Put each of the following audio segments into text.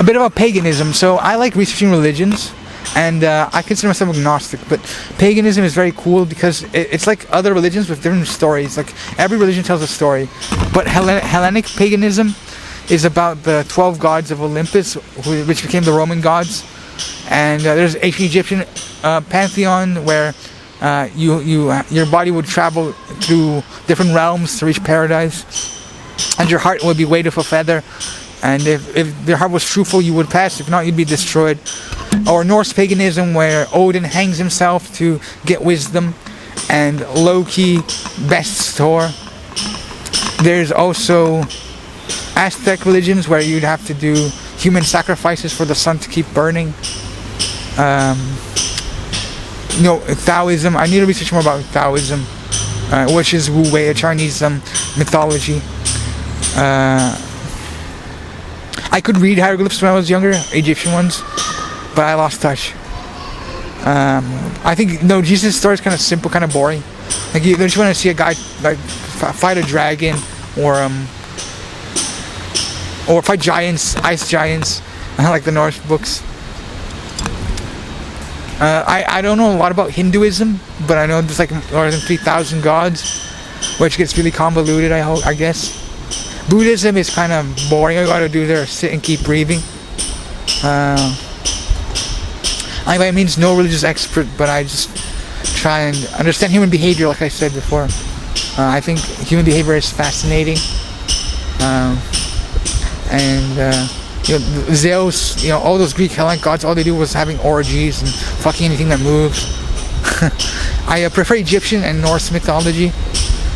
a bit about paganism. So I like researching religions, and I consider myself agnostic, but paganism is very cool because it's like other religions with different stories. Like every religion tells a story, but Hellenic paganism is about the 12 gods of Olympus, which became the Roman gods. And there's ancient Egyptian pantheon where your body would travel through different realms to reach paradise, and your heart would be weight of a feather. And if your heart was truthful, you would pass. If not, you'd be destroyed. Or Norse paganism, where Odin hangs himself to get wisdom, and Loki bests Thor. There's also Aztec religions, where you'd have to do human sacrifices for the sun to keep burning. Taoism. I need to research more about Taoism, which is Wu Wei, a Chinese mythology. I could read hieroglyphs when I was younger, Egyptian ones, but I lost touch. I think Jesus' story is kind of simple, kind of boring. Like you just want to see a guy like fight a dragon, or fight giants, ice giants, like the Norse books. I don't know a lot about Hinduism, but I know there's like more than 3,000 gods, which gets really convoluted. I guess. Buddhism is kind of boring. All you gotta do there is sit and keep breathing. I by means no religious expert, but I just try and understand human behavior, like I said before. I think human behavior is fascinating. Zeus, all those Greek Hellenic gods, all they do was having orgies and fucking anything that moves. I prefer Egyptian and Norse mythology.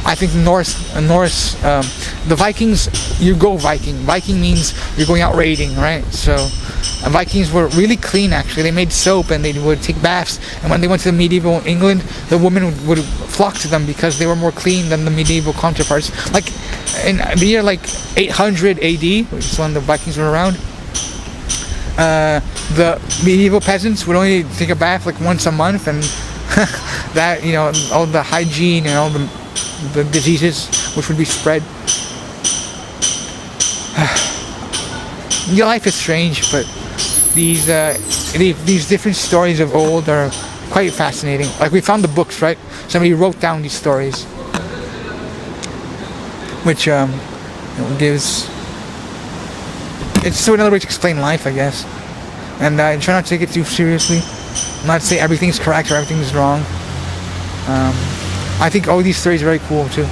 I think the Vikings, you go Viking. Viking means you're going out raiding, right? So Vikings were really clean, actually. They made soap and they would take baths. And when they went to medieval England, the women would flock to them because they were more clean than the medieval counterparts. Like in the year 800 AD, which is when the Vikings were around, the medieval peasants would only take a bath once a month, and that all the hygiene and all the diseases which would be spread. Your life is strange, but these different stories of old are quite fascinating. Like we found the books, right? Somebody wrote down these stories, which gives. It's so another way to explain life, I guess. And I try not to take it too seriously. Not to say everything's correct or everything's wrong. I think all these stories are very cool too.